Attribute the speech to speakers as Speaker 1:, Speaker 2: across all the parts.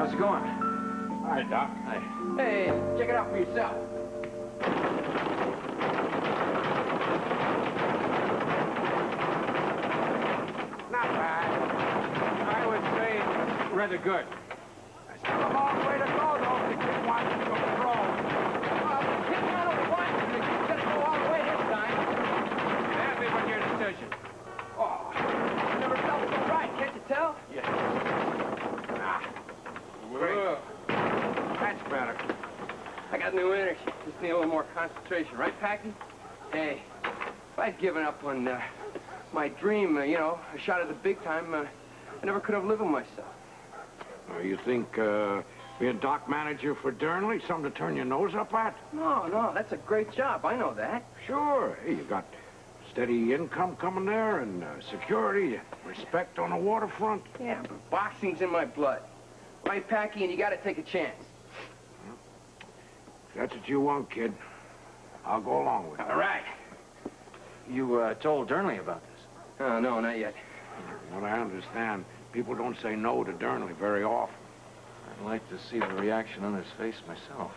Speaker 1: How's it going?
Speaker 2: Hi, Doc.
Speaker 1: Hi. Hey, check it out for yourself.
Speaker 2: Not bad. I would say rather good. Still a long way to go, though, if the kid wants to go pro.
Speaker 1: The kid not only wants to, he's gonna go all the way this time.
Speaker 2: Happy with your decision.
Speaker 1: Oh, you never felt so right, can't you tell?
Speaker 2: Yeah. Great. That's better.
Speaker 1: I got new energy. Just need a little more concentration, right, Packey? Hey, if I'd given up on my dream, you know, a shot at the big time, I never could have lived with myself.
Speaker 2: You think being dock manager for Dernley, something to turn your nose up at?
Speaker 1: No, that's a great job. I know that.
Speaker 2: Sure. Hey, you got steady income coming there and security, respect on the waterfront.
Speaker 1: Yeah, but boxing's in my blood. Right, Packey, and you gotta take a chance.
Speaker 2: If that's what you want, kid, I'll go along with it.
Speaker 1: All right.
Speaker 3: You told Dernley about this?
Speaker 1: Oh, no, not yet.
Speaker 2: What I understand, people don't say no to Dernley very often.
Speaker 3: I'd like to see the reaction on his face myself.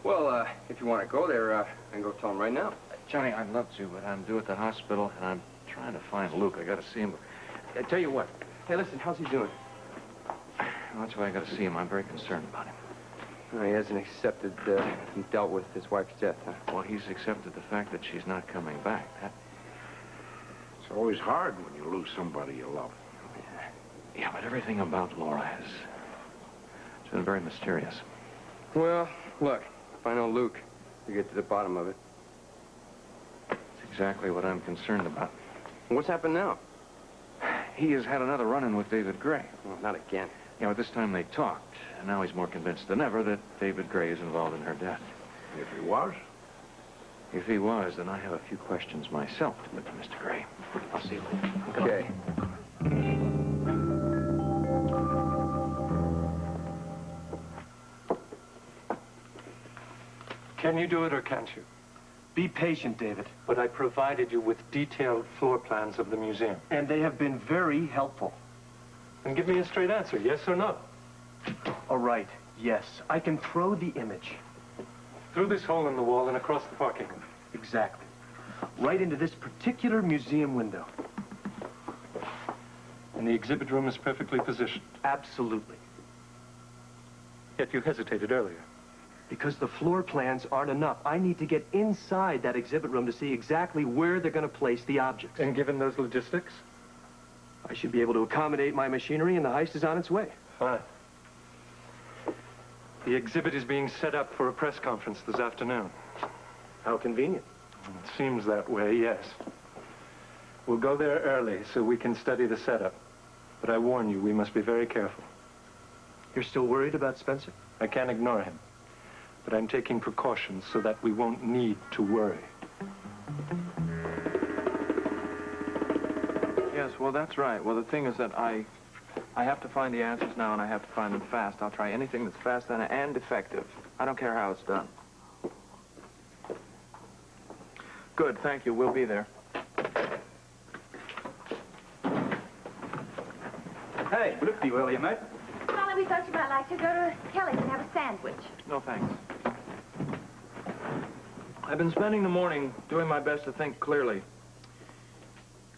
Speaker 1: Well, if you want to go there, I can go tell him right now.
Speaker 3: Johnny, I'd love to, but I'm due at the hospital, and I'm trying to find Luke. I gotta see him. I tell you what.
Speaker 1: Hey, listen, how's he doing?
Speaker 3: Well, that's why I gotta see him. I'm very concerned about him.
Speaker 1: He hasn't accepted and dealt with his wife's death, huh?
Speaker 3: Well, he's accepted the fact that she's not coming back.
Speaker 2: It's always hard when you lose somebody you love.
Speaker 3: Yeah, but everything about Laura has... It's been very mysterious.
Speaker 1: Well, look, if I know Luke, you get to the bottom of it.
Speaker 3: It's exactly what I'm concerned about.
Speaker 1: What's happened now?
Speaker 3: He has had another run-in with David Gray.
Speaker 1: Well, not again.
Speaker 3: You know, this time they talked, and now he's more convinced than ever that David Gray is involved in her death.
Speaker 2: If he was?
Speaker 3: If he was, then I have a few questions myself to put to Mr. Gray. I'll see you later.
Speaker 1: Okay.
Speaker 4: Can you do it or can't you?
Speaker 5: Be patient, David.
Speaker 4: But I provided you with detailed floor plans of the museum.
Speaker 5: And they have been very helpful.
Speaker 4: And give me a straight answer, yes or no?
Speaker 5: All right, yes. I can throw the image.
Speaker 4: Through this hole in the wall and across the parking lot.
Speaker 5: Exactly. Right into this particular museum window.
Speaker 4: And the exhibit room is perfectly positioned.
Speaker 5: Absolutely.
Speaker 4: Yet you hesitated earlier.
Speaker 5: Because the floor plans aren't enough. I need to get inside that exhibit room to see exactly where they're going to place the objects.
Speaker 4: And given those logistics?
Speaker 5: I should be able to accommodate my machinery, and the heist is on its way.
Speaker 4: Fine. The exhibit is being set up for a press conference this afternoon.
Speaker 5: How convenient.
Speaker 4: It seems that way, yes. We'll go there early so we can study the setup. But I warn you, we must be very careful.
Speaker 5: You're still worried about Spencer?
Speaker 4: I can't ignore him. But I'm taking precautions so that we won't need to worry.
Speaker 3: Yes, well, that's right. Well, the thing is that I have to find the answers now, and I have to find them fast. I'll try anything that's fast and effective. I don't care how it's done. Good, thank you. We'll be there.
Speaker 5: Hey, look you earlier, mate.
Speaker 6: Molly, we thought you might like to go to Kelly's and have a sandwich.
Speaker 3: No, thanks. I've been spending the morning doing my best to think clearly.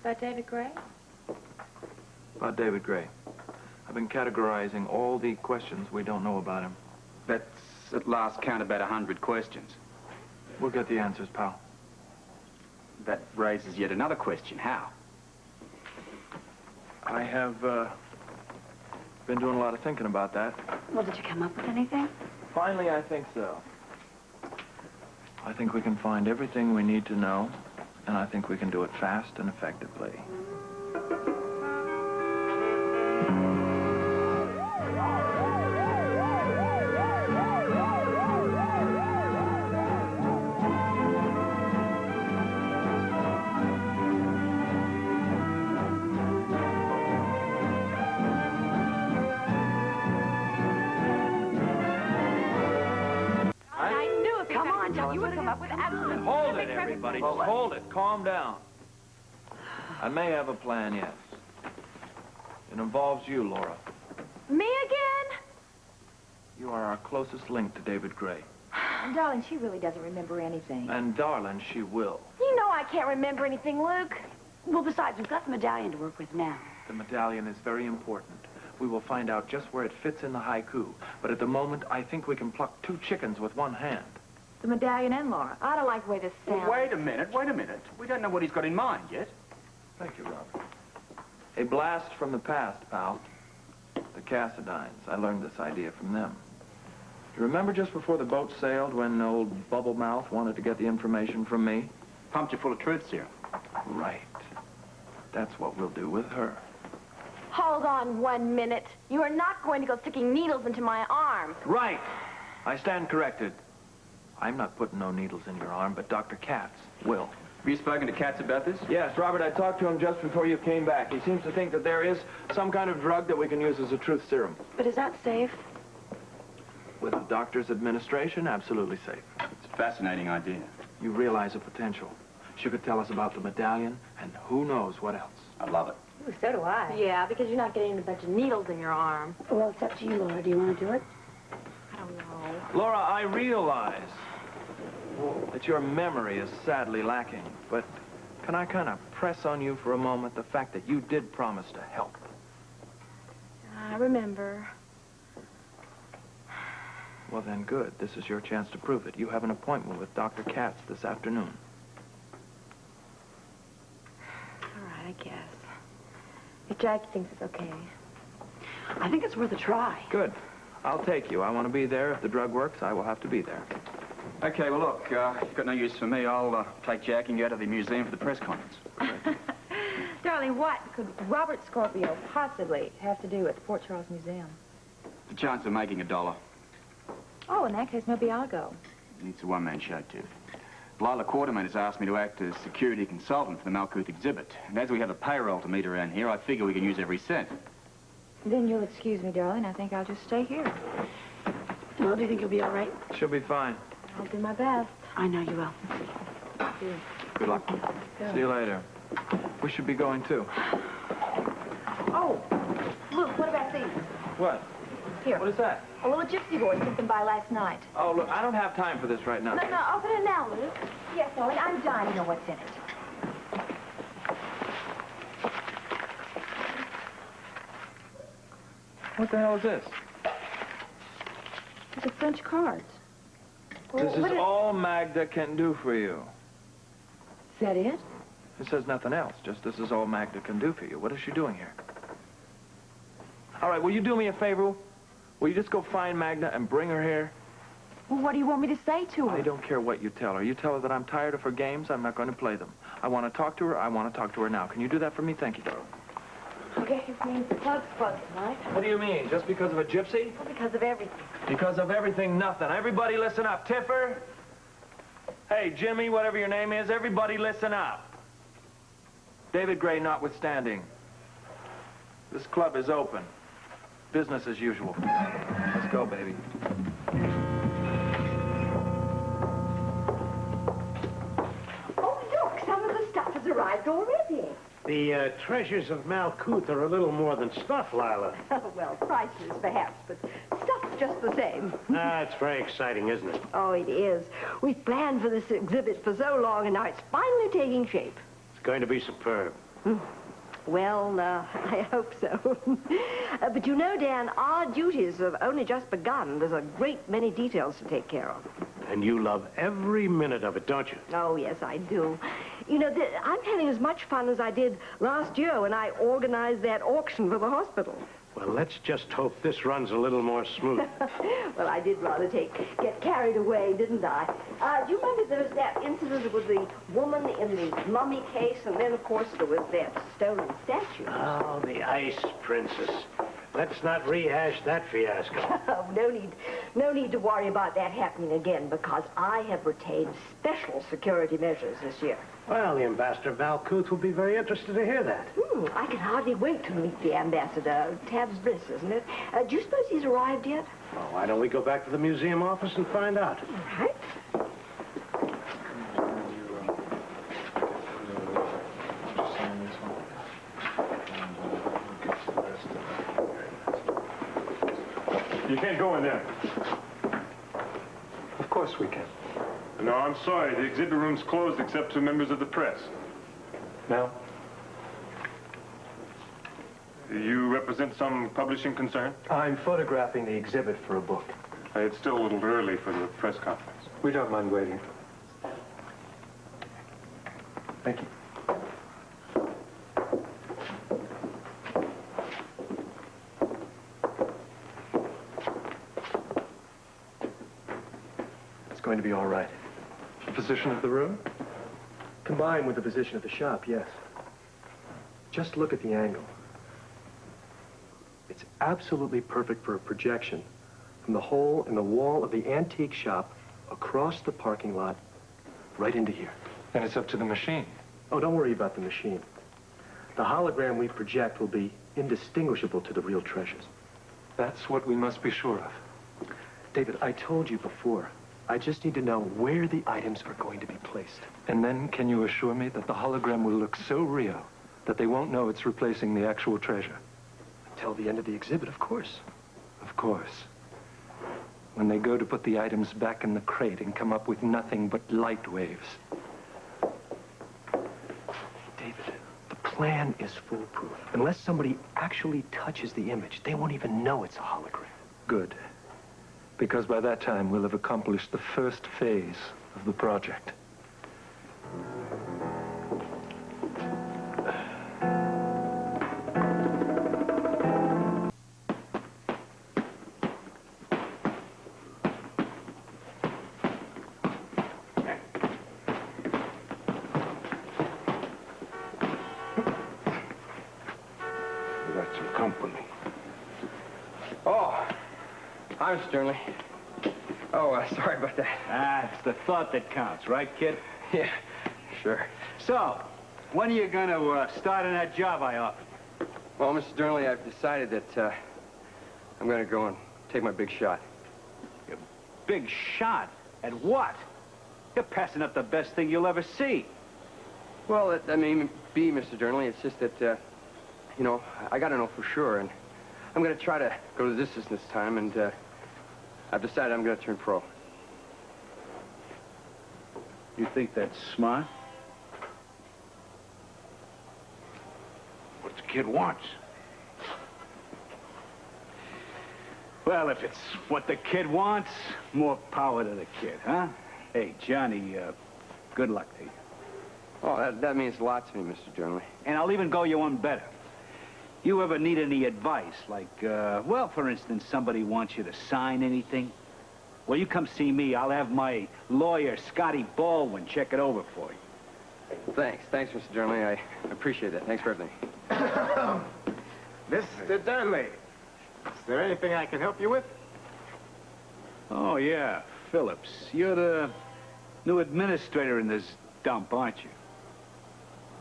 Speaker 6: About David Gray?
Speaker 3: About David Gray. I've been categorizing all the questions we don't know about him.
Speaker 7: That's at last count about 100 questions.
Speaker 3: We'll get the answers, pal.
Speaker 7: That raises yet another question. How?
Speaker 3: I have been doing a lot of thinking about that.
Speaker 6: Well, did you come up with anything?
Speaker 3: Finally, I think so. I think we can find everything we need to know, and I think we can do it fast and effectively. Hold it, everybody. Just hold it. Calm down. I may have a plan, yes. It involves you, Laura.
Speaker 6: Me again?
Speaker 3: You are our closest link to David Gray.
Speaker 6: Darling, she really doesn't remember anything.
Speaker 3: And darling, she will.
Speaker 8: You know I can't remember anything, Luke. Well, besides, we've got the medallion to work with now.
Speaker 3: The medallion is very important. We will find out just where it fits in the haiku. But at the moment, I think we can pluck 2 chickens with 1 hand.
Speaker 6: The medallion and Laura. I don't like the way this sounds.
Speaker 7: Well, wait a minute. We don't know what he's got in mind yet.
Speaker 3: Thank you, Robert. A blast from the past, pal. The Cassidines. I learned this idea from them. Do you remember just before the boat sailed when old Bubble Mouth wanted to get the information from me?
Speaker 7: Pumped you full of truth serum.
Speaker 3: Right. That's what we'll do with her.
Speaker 8: Hold on 1 minute. You are not going to go sticking needles into my arm.
Speaker 3: Right. I stand corrected. I'm not putting no needles in your arm, but Dr. Katz will.
Speaker 7: Have you spoken to Katz about this?
Speaker 3: Yes, Robert, I talked to him just before you came back. He seems to think that there is some kind of drug that we can use as a truth serum.
Speaker 8: But is that safe?
Speaker 3: With the doctor's administration, absolutely safe.
Speaker 7: It's a fascinating idea.
Speaker 3: You realize the potential. She could tell us about the medallion, and who knows what else.
Speaker 7: I love it.
Speaker 6: Ooh, so do I.
Speaker 8: Yeah, because you're not getting a bunch of needles in your arm. Well, it's up to you, Laura. Do you want to do it?
Speaker 6: I don't know.
Speaker 3: Laura, I realize that your memory is sadly lacking, but can I kind of press on you for a moment the fact that you did promise to help?
Speaker 8: I remember.
Speaker 3: Well, then, good. This is your chance to prove it. You have an appointment with Dr. Katz this afternoon.
Speaker 8: All right, I guess. If Jackie thinks it's okay. I think it's worth a try.
Speaker 3: Good. I'll take you. I want to be there. If the drug works, I will have to be there.
Speaker 7: Okay, well, look, if you've got no use for me, I'll take Jackie and go to the museum for the press conference.
Speaker 6: Darling, what could Robert Scorpio possibly have to do at the Port Charles Museum?
Speaker 7: The chance of making $1.
Speaker 6: Oh, in that case, maybe I'll go.
Speaker 7: It's a one-man show, Tiff. Lila Quarterman has asked me to act as security consultant for the Malkuth exhibit. And as we have a payroll to meet around here, I figure we can use every cent.
Speaker 6: Then you'll excuse me, darling. I think I'll just stay here.
Speaker 8: Well, do you think you'll be all right?
Speaker 3: She'll be fine.
Speaker 6: I'll do my best.
Speaker 8: I know you will.
Speaker 3: Good luck. See you later. We should be going, too.
Speaker 6: Oh, Luke, what about these?
Speaker 3: What?
Speaker 6: Here.
Speaker 3: What is that?
Speaker 6: A little gypsy boy took them by last night.
Speaker 3: Oh, look, I don't have time for this right now.
Speaker 6: No, open it now, Luke. Yes, darling, I'm dying to know what's in it.
Speaker 3: What the hell is this?
Speaker 6: The French cards.
Speaker 3: This is all Magda can do for you.
Speaker 6: Is that it?
Speaker 3: It says nothing else, just this is all Magda can do for you. What is she doing here? All right, will you do me a favor? Will you just go find Magda and bring her here?
Speaker 6: Well, what do you want me to say to her?
Speaker 3: I don't care what you tell her. You tell her that I'm tired of her games. I'm not going to play them. I want to talk to her. I want to talk to her now. Can you do that for me? Thank you, darling.
Speaker 6: I guess you mean plugs tonight.
Speaker 3: What do you mean? Just because of a gypsy?
Speaker 6: Well, because of everything.
Speaker 3: Because of everything, nothing. Everybody listen up. Tiffer? Hey, Jimmy, whatever your name is, everybody listen up. David Gray notwithstanding. This club is open. Business as usual. Let's go, baby.
Speaker 6: Oh, look, some of the stuff has arrived already.
Speaker 2: The treasures of Malkuth are a little more than stuff, Lila.
Speaker 6: Oh, well, prices perhaps, but stuff's just the same.
Speaker 2: It's very exciting, isn't it?
Speaker 6: Oh, it is. We've planned for this exhibit for so long, and now it's finally taking shape.
Speaker 2: It's going to be superb.
Speaker 6: Well, I hope so. But you know, Dan, our duties have only just begun. There's a great many details to take care of.
Speaker 2: And you love every minute of it, don't you?
Speaker 6: Oh, yes, I do. You know, I'm having as much fun as I did last year when I organized that auction for the hospital.
Speaker 2: Well, let's just hope this runs a little more smooth.
Speaker 6: Well, I did rather get carried away, didn't I? Do you remember there was that incident with the woman in the mummy case, and then, of course, there was that stolen statue?
Speaker 2: Oh, the Ice Princess. Let's not rehash that fiasco.
Speaker 6: Oh, no need to worry about that happening again, because I have retained special security measures this year.
Speaker 2: Well, the Ambassador Malkuth will be very interested to hear that.
Speaker 6: I can hardly wait to meet the ambassador. Tab's bliss, isn't it? Do you suppose he's arrived yet?
Speaker 2: Well, why don't we go back to the museum office and find out?
Speaker 6: All right.
Speaker 4: You can't go in there. Of course we can.
Speaker 9: No, I'm sorry. The exhibit room's closed except to members of the press.
Speaker 4: Now?
Speaker 9: You represent some publishing concern?
Speaker 5: I'm photographing the exhibit for a book.
Speaker 9: It's still a little early for the press conference.
Speaker 4: We don't mind waiting. Thank you.
Speaker 5: It's going to be all right.
Speaker 4: The position of the room?
Speaker 5: Combined with the position of the shop, yes. Just look at the angle. It's absolutely perfect for a projection from the hole in the wall of the antique shop across the parking lot right into here.
Speaker 4: And it's up to the machine.
Speaker 5: Oh, don't worry about the machine. The hologram we project will be indistinguishable to the real treasures.
Speaker 4: That's what we must be sure of.
Speaker 5: David, I told you before, I just need to know where the items are going to be placed.
Speaker 4: And then can you assure me that the hologram will look so real that they won't know it's replacing the actual treasure?
Speaker 5: Until the end of the exhibit, of course.
Speaker 4: Of course. When they go to put the items back in the crate and come up with nothing but light waves.
Speaker 5: David, the plan is foolproof. Unless somebody actually touches the image, they won't even know it's a hologram.
Speaker 4: Good. Because by that time, we'll have accomplished the first phase of the project.
Speaker 1: Hi, Mr. Dernley. Oh, sorry about that.
Speaker 2: Ah, it's the thought that counts, right, kid?
Speaker 1: Yeah, sure.
Speaker 2: So, when are you going to start on that job I offered?
Speaker 1: Well, Mr. Dernley, I've decided that I'm going to go and take my big shot.
Speaker 2: Your big shot? At what? You're passing up the best thing you'll ever see.
Speaker 1: Well, I mean, Mr. Dernley, it's just that, you know, I got to know for sure, and I'm going to try to go to the distance this time, and I've decided I'm going to turn pro.
Speaker 2: You think that's smart? What the kid wants. Well, if it's what the kid wants, more power to the kid, huh? Hey, Johnny, good luck to you.
Speaker 1: Oh, that means a lot to me, Mr. Dernley.
Speaker 2: And I'll even go you one better. You ever need any advice? Like, well, for instance, somebody wants you to sign anything? Well, you come see me. I'll have my lawyer, Scotty Baldwin, check it over for you.
Speaker 1: Thanks, Mr. Dernley. I appreciate that. Thanks for everything.
Speaker 10: Mr. Dernley, is there anything I can help you with?
Speaker 2: Oh, yeah, Phillips. You're the new administrator in this dump, aren't you?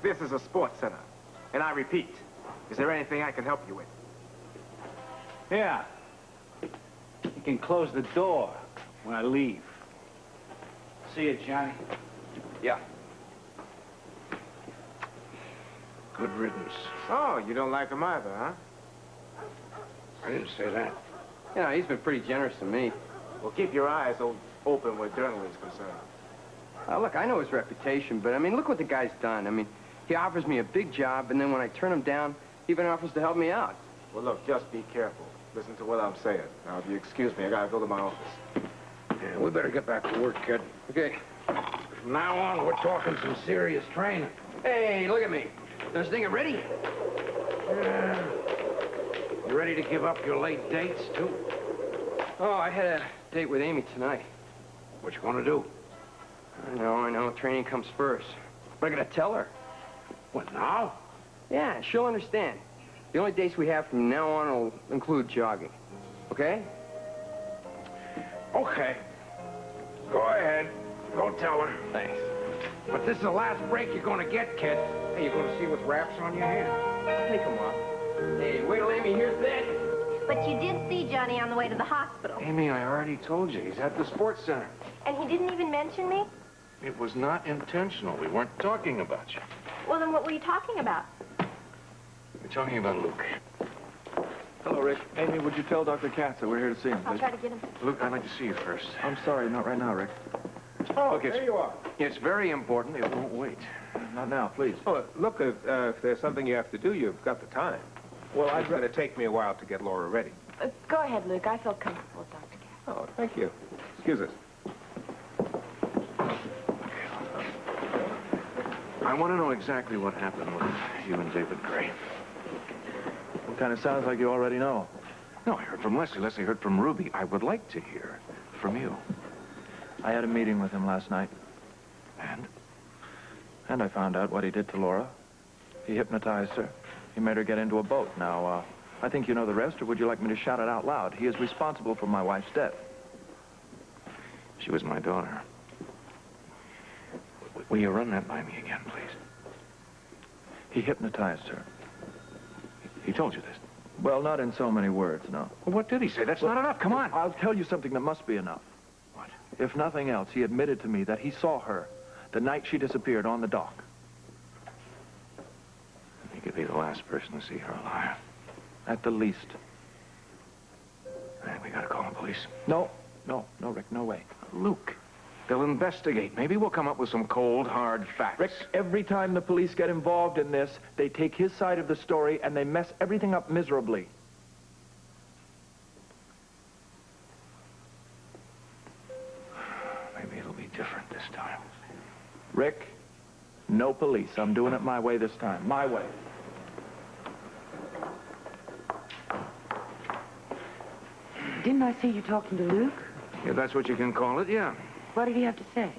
Speaker 10: This is a sports center. And I repeat, is there anything I can help you with?
Speaker 2: Yeah. You can close the door when I leave. See you, Johnny.
Speaker 1: Yeah.
Speaker 2: Good riddance.
Speaker 10: Oh, you don't like him either, huh?
Speaker 2: I didn't say that.
Speaker 1: You know, he's been pretty generous to me.
Speaker 10: Well, keep your eyes open where Dernley's concerned.
Speaker 1: Look, I know his reputation, but, I mean, look what the guy's done. I mean, he offers me a big job, and then when I turn him down, he even offers to help me out.
Speaker 10: Well, look, just be careful. Listen to what I'm saying. Now, if you excuse me, I gotta go to my office.
Speaker 2: Yeah, we better get back to work, kid.
Speaker 1: Okay.
Speaker 2: From now on, we're talking some serious training.
Speaker 1: Hey, look at me. This thing ready?
Speaker 2: Yeah. You ready to give up your late dates, too?
Speaker 1: Oh, I had a date with Amy tonight.
Speaker 2: What you gonna do?
Speaker 1: I know. Training comes first. But I gotta tell her.
Speaker 2: What, now?
Speaker 1: Yeah, she'll understand. The only dates we have from now on will include jogging. Okay?
Speaker 2: Okay. Go ahead. Go tell her.
Speaker 1: Thanks.
Speaker 2: But this is the last break you're gonna get, kid. Hey, you're gonna see with wraps on your hands.
Speaker 1: Hey, come on. Hey, wait till Amy hears that.
Speaker 11: But you did see Johnny on the way to the hospital.
Speaker 2: Amy, I already told you. He's at the sports center.
Speaker 11: And he didn't even mention me?
Speaker 2: It was not intentional. We weren't talking about you.
Speaker 11: Well, then what were you talking about?
Speaker 2: We're talking about Luke.
Speaker 3: Hello, Rick. Amy, would you tell Dr. Katz that we're here to see him,
Speaker 11: I'll
Speaker 3: please?
Speaker 11: try to get him.
Speaker 12: Luke, I'd like to see you first.
Speaker 3: I'm sorry, not right now, Rick.
Speaker 12: Oh, okay,
Speaker 10: There you are.
Speaker 12: it's very important. It won't wait.
Speaker 3: Not now, please.
Speaker 10: Oh, look, if there's something you have to do, you've got the time. Well, it's going to take me a while to get Laura ready.
Speaker 8: Go ahead, Luke. I feel comfortable with Dr. Katz.
Speaker 10: Oh, thank you. Excuse us.
Speaker 12: I want to know exactly what happened with you and David Gray.
Speaker 3: It kind of sounds like you already know.
Speaker 12: No, I heard from Leslie. Leslie heard from Ruby. I would like to hear from you.
Speaker 3: I had a meeting with him last night.
Speaker 12: And?
Speaker 3: And I found out what he did to Laura. He hypnotized her. He made her get into a boat. Now, I think you know the rest, or would you like me to shout it out loud? He is responsible for my wife's death.
Speaker 12: She was my daughter. Will you run that by me again, please?
Speaker 3: He hypnotized her.
Speaker 12: He told you this?
Speaker 3: Well, not in so many words, no.
Speaker 12: Well, what did he say? That's not enough. Come on.
Speaker 3: I'll tell you something that must be enough.
Speaker 12: What?
Speaker 3: If nothing else, he admitted to me that he saw her the night she disappeared on the dock.
Speaker 12: He could be the last person to see her alive.
Speaker 3: At the least.
Speaker 12: Hey, we gotta call the police.
Speaker 3: No, Rick, no way.
Speaker 12: Luke, they'll investigate. Maybe we'll come up with some cold, hard facts.
Speaker 3: Rick, every time the police get involved in this, they take his side of the story and they mess everything up miserably.
Speaker 12: Maybe it'll be different this time.
Speaker 3: Rick, no police. I'm doing it my way this time. My way.
Speaker 13: Didn't I see you talking to Luke?
Speaker 12: If that's what you can call it, yeah.
Speaker 13: What did he have to say?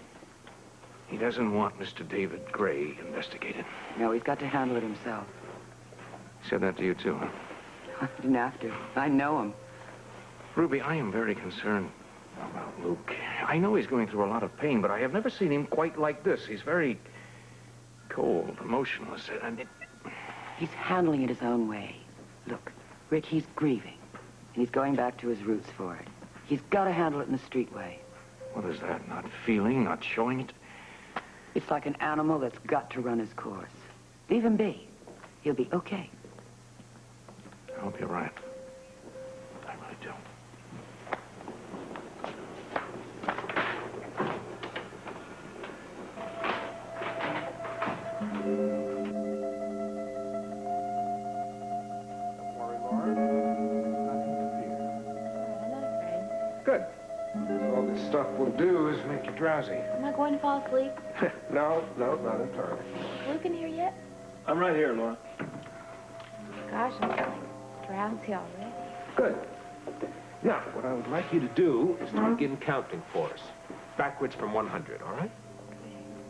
Speaker 12: He doesn't want Mr. David Gray investigated.
Speaker 13: No, he's got to handle it himself.
Speaker 12: He said that to you, too, huh?
Speaker 13: I didn't have to. I know him.
Speaker 12: Ruby, I am very concerned about Luke. I know he's going through a lot of pain, but I have never seen him quite like this. He's very cold, emotionless, and
Speaker 13: He's handling it his own way. Look, Rick, he's grieving. And he's going back to his roots for it. He's got to handle it in the street way.
Speaker 12: What is that? Not feeling, not showing it?
Speaker 13: It's like an animal that's got to run his course. Leave him be. He'll be okay.
Speaker 12: I hope you're right. I really do.
Speaker 10: Good. All this stuff will do is make you drowsy.
Speaker 11: Am I going to fall asleep?
Speaker 10: No, not entirely.
Speaker 11: Is Luke in here yet?
Speaker 3: I'm right here, Laura.
Speaker 11: Gosh, I'm feeling drowsy already.
Speaker 10: Good. Now, what I would like you to do is to begin counting for us. Backwards from 100, all right?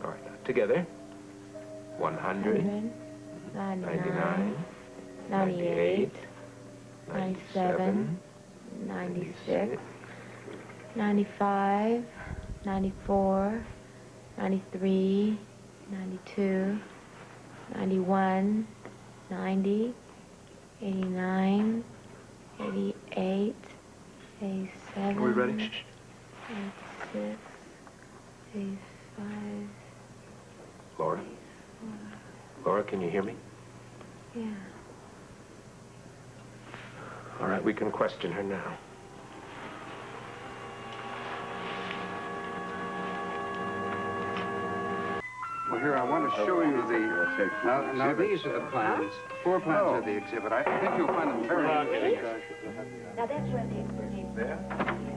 Speaker 10: All right, now, together. 100, 99, 98, 97,
Speaker 11: 96, 95, 94, 93, 92, 91, 90, 89, 88, 87.
Speaker 3: Are we ready?
Speaker 11: 86, 85.
Speaker 10: Laura? Laura, can you hear me?
Speaker 11: Yeah.
Speaker 10: All right, we can question her now.
Speaker 14: Well, here, I want to show you the... Now these are the plans. Floor plans of the exhibit. I think you'll find them very interesting.
Speaker 6: Now, that's where the...
Speaker 14: There?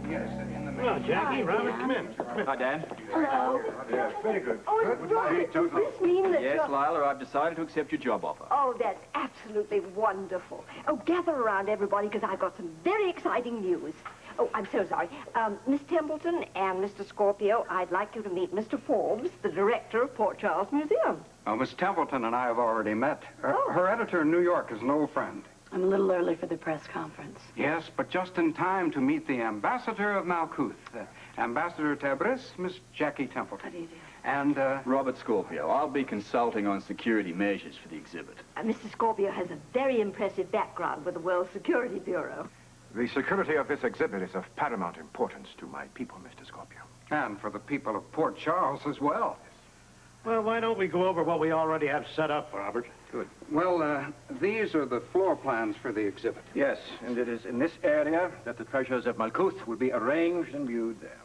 Speaker 14: Yes, in the...
Speaker 9: Well, Jackie, Robert, come in.
Speaker 7: Hi, Dan.
Speaker 6: Hello.
Speaker 9: Yeah, very good.
Speaker 6: Oh, Robert, does this mean that
Speaker 7: Yes,
Speaker 6: you're...
Speaker 7: Lila, I've decided to accept your job offer.
Speaker 6: Oh, that's absolutely wonderful. Oh, gather around, everybody, because I've got some very exciting news. Oh, I'm so sorry. Miss Templeton and Mr. Scorpio, I'd like you to meet Mr. Forbes, the director of Port Charles Museum.
Speaker 14: Oh, Miss Templeton and I have already met. Her editor in New York is an old friend.
Speaker 8: I'm a little early for the press conference.
Speaker 14: Yes, but just in time to meet the ambassador of Malkuth, Ambassador Tabris, Miss Jackie Templeton.
Speaker 8: How do you do?
Speaker 14: And,
Speaker 7: Robert Scorpio. I'll be consulting on security measures for the exhibit.
Speaker 6: Mr. Scorpio has a very impressive background with the World Security Bureau.
Speaker 10: The security of this exhibit is of paramount importance to my people, Mr. Scorpio.
Speaker 14: and for the people of Port Charles as well.
Speaker 9: Well, why don't we go over what we already have set up, Robert?
Speaker 14: Good. Well, these are the floor plans for the exhibit.
Speaker 15: Yes, and it is in this area that the treasures of Malkuth will be arranged and viewed there.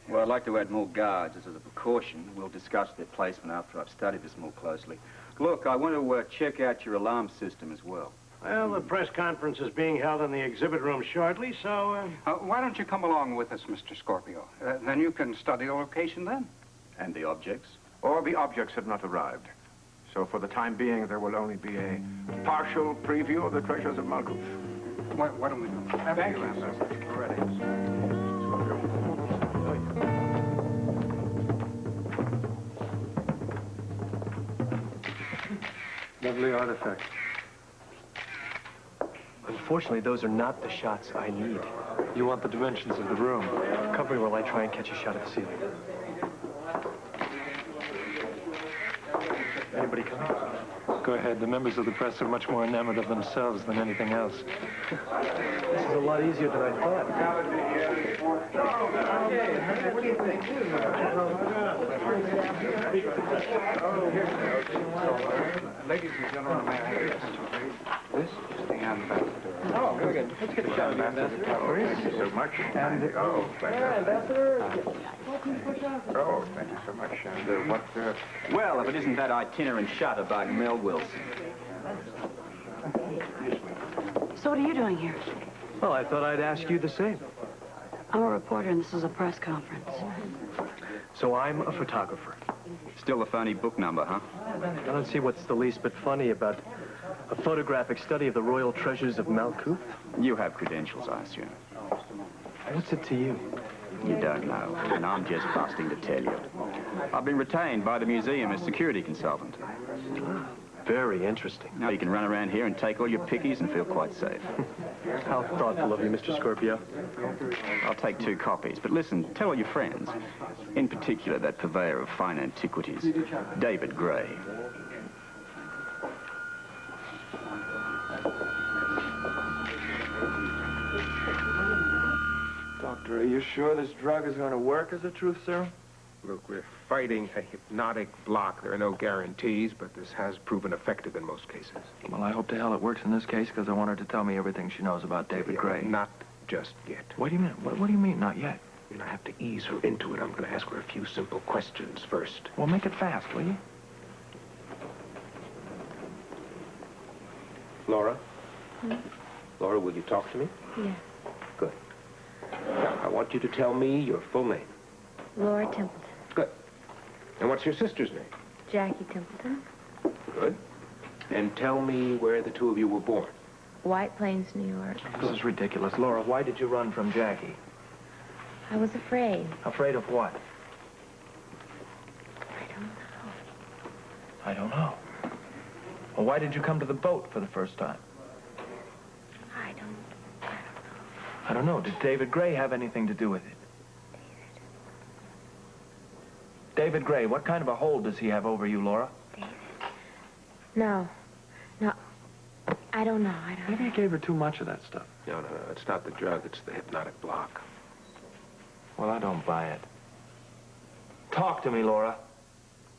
Speaker 16: Well, I'd like to add more guards as a precaution. We'll discuss their placement after I've studied this more closely. Look, I want to check out your alarm system as well.
Speaker 15: Well, the press conference is being held in the exhibit room shortly, so...
Speaker 14: Why don't you come along with us, Mr. Scorpio? Then you can study the location then.
Speaker 16: And the objects?
Speaker 10: All the objects have not arrived. So for the time being, there will only be a partial preview of the treasures of Malkuth.
Speaker 14: Why don't we go?
Speaker 10: Thank you, sir.
Speaker 14: We're ready.
Speaker 4: Lovely artifact.
Speaker 5: Unfortunately, those are not the shots I need.
Speaker 4: You want the dimensions of the room.
Speaker 5: Cover me while I try and catch a shot of the ceiling. Anybody coming?
Speaker 4: Go ahead. The members of the press are much more enamored of themselves than anything else.
Speaker 5: This is a lot easier than I thought.
Speaker 15: What do you think?
Speaker 14: Ladies and gentlemen, may I have your attention, please? This is the ambassador.
Speaker 5: Oh, very good. Let's get a shot of the ambassador.
Speaker 10: Thank you so much.
Speaker 14: And
Speaker 5: ambassador.
Speaker 10: Oh, thank you so much. And what...
Speaker 16: Well, if it isn't that itinerant shot about Mel Wilson.
Speaker 8: So what are you doing here?
Speaker 5: Well, I thought I'd ask you the same.
Speaker 8: I'm a reporter, and this is a press conference.
Speaker 5: So I'm a photographer.
Speaker 16: Still a phony book number, huh?
Speaker 5: I don't see what's the least bit funny about a photographic study of the royal treasures of Malkuth.
Speaker 16: You have credentials, I assume.
Speaker 5: What's it to you?
Speaker 16: You don't know, and I'm just busting to tell you. I've been retained by the museum as security consultant.
Speaker 5: Very interesting.
Speaker 16: Now you can run around here and take all your pickies and feel quite safe.
Speaker 5: How thoughtful of you, Mr. Scorpio.
Speaker 16: I'll take 2 copies, but listen, tell all your friends. In particular, that purveyor of fine antiquities, David Gray.
Speaker 3: Doctor, are you sure this drug is going to work as a truth serum?
Speaker 10: Look, we're fighting a hypnotic block. There are no guarantees, but this has proven effective in most cases.
Speaker 3: Well, I hope to hell it works in this case, because I want her to tell me everything she knows about David Gray.
Speaker 10: Not just yet.
Speaker 3: What do you mean? What do you mean, not yet?
Speaker 10: I have to ease her into it. I'm going to ask her a few simple questions first.
Speaker 3: Well, make it fast, will you?
Speaker 10: Laura? Laura, will you talk to me?
Speaker 11: Yes.
Speaker 10: Good. Now, I want you to tell me your full name.
Speaker 11: Laura Templeton.
Speaker 10: Good. And what's your sister's name?
Speaker 11: Jackie Templeton.
Speaker 10: Good. And tell me where the two of you were born.
Speaker 11: White Plains, New York.
Speaker 3: This is ridiculous. Laura, why did you run from Jackie?
Speaker 11: I was afraid.
Speaker 3: Afraid of what?
Speaker 11: I don't know.
Speaker 3: I don't know. Well, why did you come to the boat for the first time?
Speaker 11: I don't know.
Speaker 3: I don't know. Did David Gray have anything to do with it? David Gray, what kind of a hold does he have over you, Laura?
Speaker 11: No. No. I don't know. I don't
Speaker 3: Maybe you gave her too much of that stuff.
Speaker 10: No, it's not the drug. It's the hypnotic block.
Speaker 3: Well, I don't buy it. Talk to me, Laura.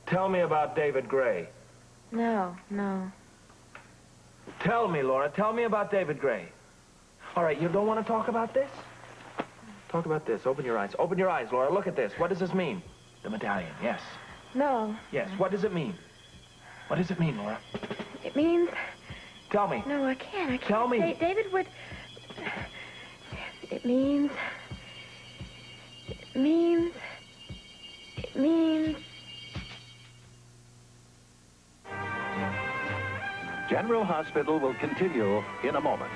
Speaker 3: Tell me about David Gray.
Speaker 11: No, no.
Speaker 3: Tell me, Laura. Tell me about David Gray. All right, you don't want to talk about this? Talk about this. Open your eyes. Open your eyes, Laura. Look at this. What does this mean? The medallion, yes.
Speaker 11: No.
Speaker 3: Yes, what does it mean? What does it mean, Laura?
Speaker 11: It means...
Speaker 3: Tell me.
Speaker 11: No, I can't.
Speaker 3: Tell me.
Speaker 11: David would... It means... It means... It means...
Speaker 17: General Hospital will continue in a moment.